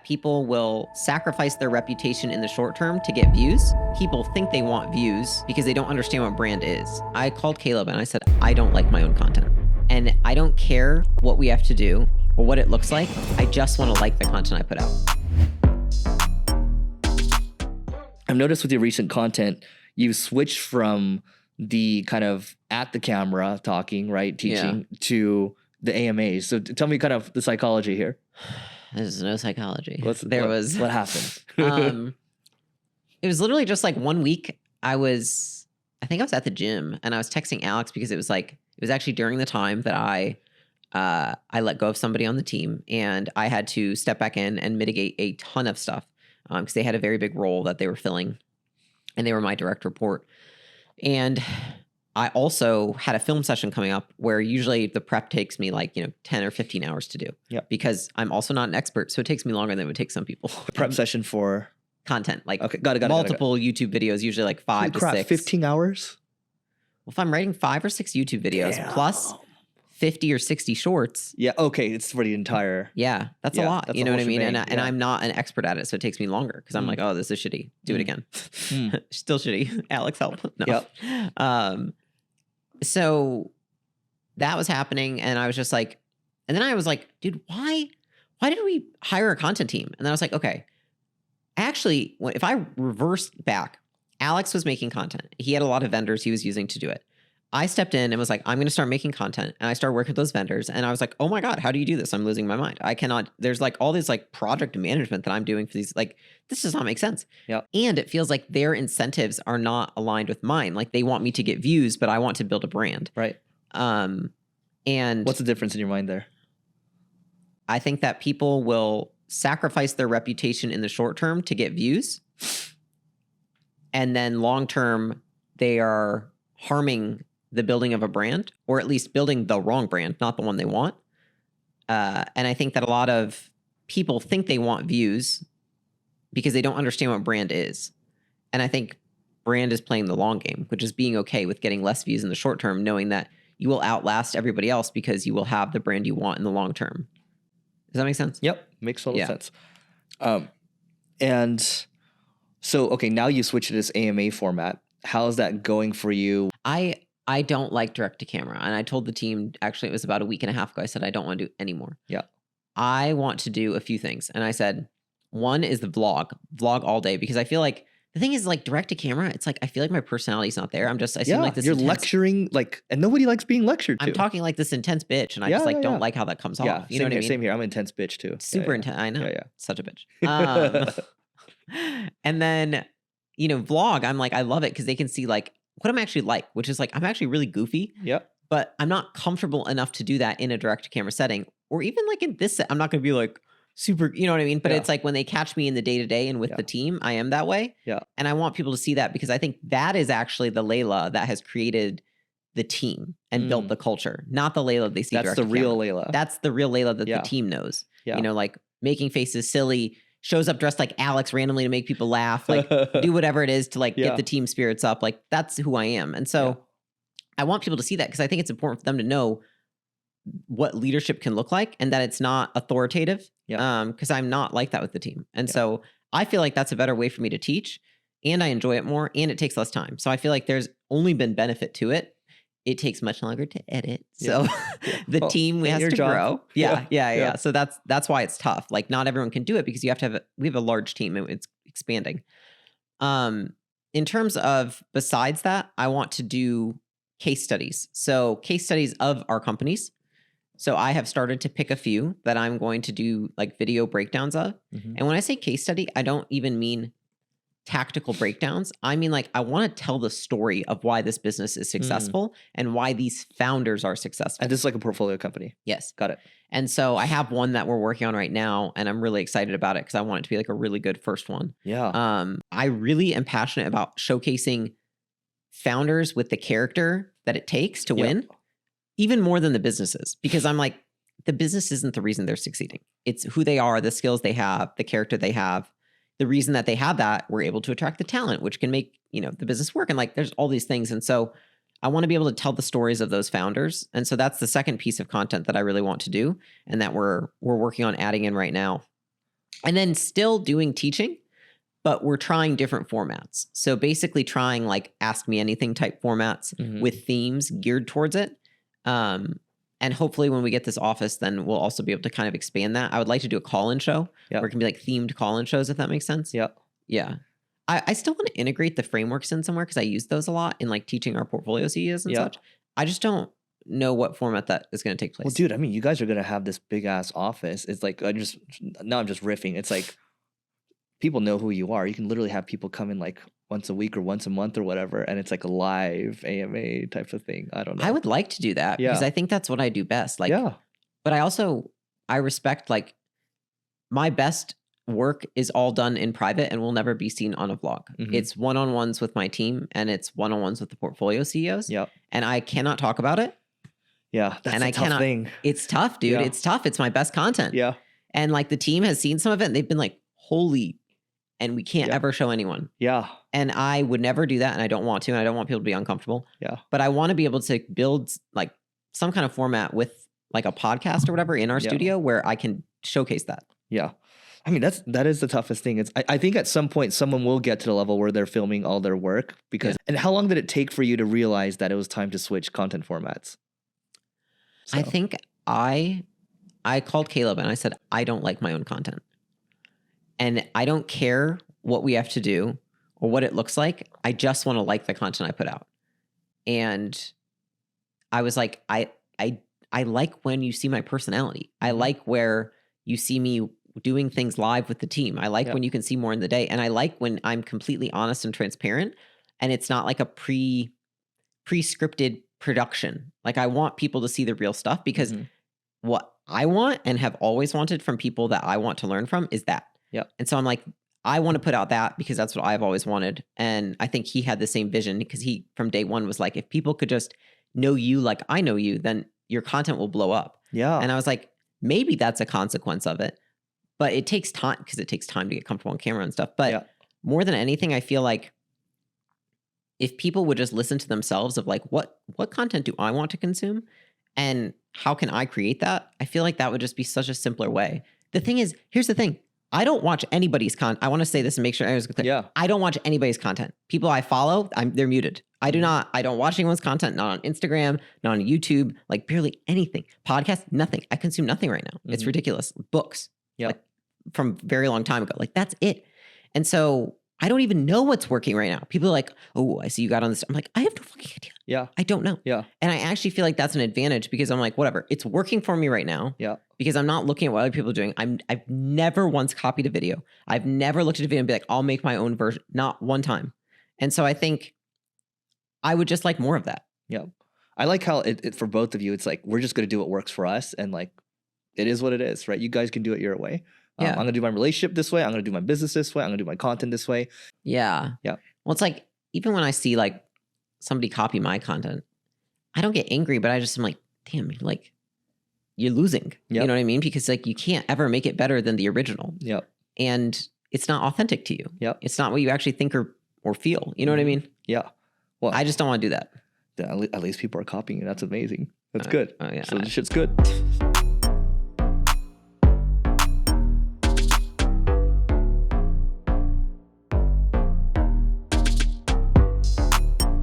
people will sacrifice their reputation in the short term to get views. People think they want views because they don't understand what brand is. I called Caleb and I said, I don't like my own content. And I don't care what we have to do or what it looks like. I just want to like the content I put out. I've noticed with your recent content, you've switched from the kind of at the camera talking, right, teaching, to the AMAs. So tell me kind of the psychology here. There's no psychology. What happened? It was literally just like 1 week. I think I was at the gym and I was texting Alex because it was actually during the time that I let go of somebody on the team and I had to step back in and mitigate a ton of stuff because they had a very big role that they were filling and they were my direct report. And I also had a film session coming up where usually the prep takes me 10 or 15 hours to do. Yeah. Because I'm also not an expert, so it takes me longer than it would take some people. Prep session for content, okay, got it. Multiple YouTube videos, usually like 5 to 6. 15 hours? Well, if I'm writing 5 or 6 YouTube videos plus 50 or 60 shorts. Yeah, okay, it's for the entire. Yeah, that's a lot. You know what I mean? And I'm not an expert at it, so it takes me longer because I'm like, oh, this is shitty. Do it again. Still shitty. Alex, help. No. Yep. So that was happening, and I was just like, and then I was like, dude, why did we hire a content team? And then I was like, okay, actually, if I reversed back, Alex was making content. He had a lot of vendors he was using to do it. I stepped in and was like, I'm going to start making content. And I started working with those vendors. And I was like, oh my God, how do you do this? I'm losing my mind. I cannot, there's like all this like project management that I'm doing for these, like, this does not make sense. Yeah. And it feels like their incentives are not aligned with mine. Like they want me to get views, but I want to build a brand. Right. And what's the difference in your mind there? I think that people will sacrifice their reputation in the short term to get views. And then long term, they are harming the building of a brand, or at least building the wrong brand, not the one they want. And I think that a lot of people think they want views because they don't understand what brand is. And I think brand is playing the long game, which is being okay with getting less views in the short term, knowing that you will outlast everybody else because you will have the brand you want in the long term. Does that make sense? Yep. Makes total sense. And so, okay, now you switch to this AMA format. How's that going for you? I don't like direct to camera. And I told the team, actually, it was about a week and a half ago, I said, I don't want to do it anymore. Yeah. I want to do a few things. And I said, one is the vlog all day, because I feel like the thing is like direct to camera. It's like, I feel like my personality's not there. I seem like this. You're lecturing and nobody likes being lectured to. I'm talking like this intense bitch. And I don't like how that comes off. You know what I mean? Same here. I'm an intense bitch too. Super intense. I know. Yeah. Such a bitch. And then, vlog, I'm like, I love it because they can see like what I'm actually like, which is like, I'm actually really goofy. Yep. But I'm not comfortable enough to do that in a direct to camera setting, or even like in this set. I'm not going to be like super, you know what I mean? But it's like when they catch me in the day to day and with the team, I am that way. Yeah. And I want people to see that because I think that is actually the Leila that has created the team and built the culture, not the Leila they see. That's the real Leila. That's the real Leila that the team knows. Yeah. Like making faces, silly, shows up dressed like Alex randomly to make people laugh, like do whatever it is to like get the team spirits up. Like that's who I am. And so I want people to see that because I think it's important for them to know what leadership can look like and that it's not authoritative. Yeah. Because I'm not like that with the team. And so I feel like that's a better way for me to teach, and I enjoy it more, and it takes less time. So I feel like there's only been benefit to it. It takes much longer to edit. So the team has to grow. Yeah. So that's why it's tough. Like not everyone can do it because you have to we have a large team and it's expanding. In terms of besides that, I want to do case studies. So case studies of our companies. So I have started to pick a few that I'm going to do like video breakdowns of. And when I say case study, I don't even mean tactical breakdowns. I mean, like, I want to tell the story of why this business is successful and why these founders are successful. And this is like a portfolio company. Yes. Got it. And so I have one that we're working on right now, and I'm really excited about it because I want it to be like a really good first one. Yeah. I really am passionate about showcasing founders with the character that it takes to win, even more than the businesses, because I'm like, the business isn't the reason they're succeeding. It's who they are, the skills they have, the character they have. The reason that they have that, we're able to attract the talent, which can make, the business work. And like, there's all these things. And so I want to be able to tell the stories of those founders. And so that's the second piece of content that I really want to do and that we're working on adding in right now. And then still doing teaching, but we're trying different formats. So basically trying like Ask Me Anything type formats with themes geared towards it. And hopefully when we get this office, then we'll also be able to kind of expand that. I would like to do a call-in show where it can be like themed call-in shows, if that makes sense. Yeah. I still want to integrate the frameworks in somewhere because I use those a lot in like teaching our portfolio CEOs and such. I just don't know what format that is going to take place. Well, dude, I mean, you guys are going to have this big ass office. It's like, I'm just riffing. It's like, people know who you are. You can literally have people come in like once a week or once a month or whatever. And it's like a live AMA type of thing. I don't know. I would like to do that because I think that's what I do best. Like, but I respect like my best work is all done in private and will never be seen on a vlog. It's one-on-ones with my team and it's one-on-ones with the portfolio CEOs. And I cannot talk about it. That's a tough thing. It's tough, dude. It's tough. It's my best content. And like the team has seen some of it and they've been like, holy, and we can't ever show anyone. And I would never do that and I don't want to, and I don't want people to be uncomfortable. But I want to be able to build like some kind of format with like a podcast or whatever in our studio where I can showcase that. I mean, that is the toughest thing. I think at some point someone will get to the level where they're filming all their work because. And how long did it take for you to realize that it was time to switch content formats? I think I called Caleb and I said, I don't like my own content. And I don't care what we have to do or what it looks like. I just want to like the content I put out. And I was like, I like when you see my personality. I like where you see me doing things live with the team. I like when you can see more in the day. And I like when I'm completely honest and transparent and it's not like a pre-scripted production. Like I want people to see the real stuff because what I want and have always wanted from people that I want to learn from is that. And so I'm like, I want to put out that because that's what I've always wanted. And I think he had the same vision because he from day one was like, if people could just know you like I know you, then your content will blow up. And I was like, maybe that's a consequence of it. But it takes time because it takes time to get comfortable on camera and stuff. But more than anything, I feel like if people would just listen to themselves of like, what content do I want to consume? And how can I create that? I feel like that would just be such a simpler way. The thing is, here's the thing. I don't watch anybody's content. I want to say this and make sure everyone's clear. I don't watch anybody's content. People I follow, they're muted. I don't watch anyone's content, not on Instagram, not on YouTube, like barely anything. Podcast, nothing. I consume nothing right now. It's ridiculous. Books. Like from a very long time ago. Like that's it. And so I don't even know what's working right now. People are like, oh, I see you got on this. I'm like, I have no fucking idea. I don't know. And I actually feel like that's an advantage because I'm like, whatever, it's working for me right now. Because I'm not looking at what other people are doing. I've never once copied a video. I've never looked at a video and be like, I'll make my own version. Not one time. And so I think I would just like more of that. I like how it for both of you, it's like, we're just going to do what works for us. And like, it is what it is, right? You guys can do it your way. I'm going to do my relationship this way. I'm going to do my business this way. I'm going to do my content this way. Well, it's like, even when I see like somebody copy my content, I don't get angry, but I just am like, damn, like you're losing. You know what I mean? Because like you can't ever make it better than the original. And it's not authentic to you. It's not what you actually think or feel. You know what I mean? Well, I just don't want to do that. At least people are copying it. That's amazing. That's good. Oh yeah. So this shit's good.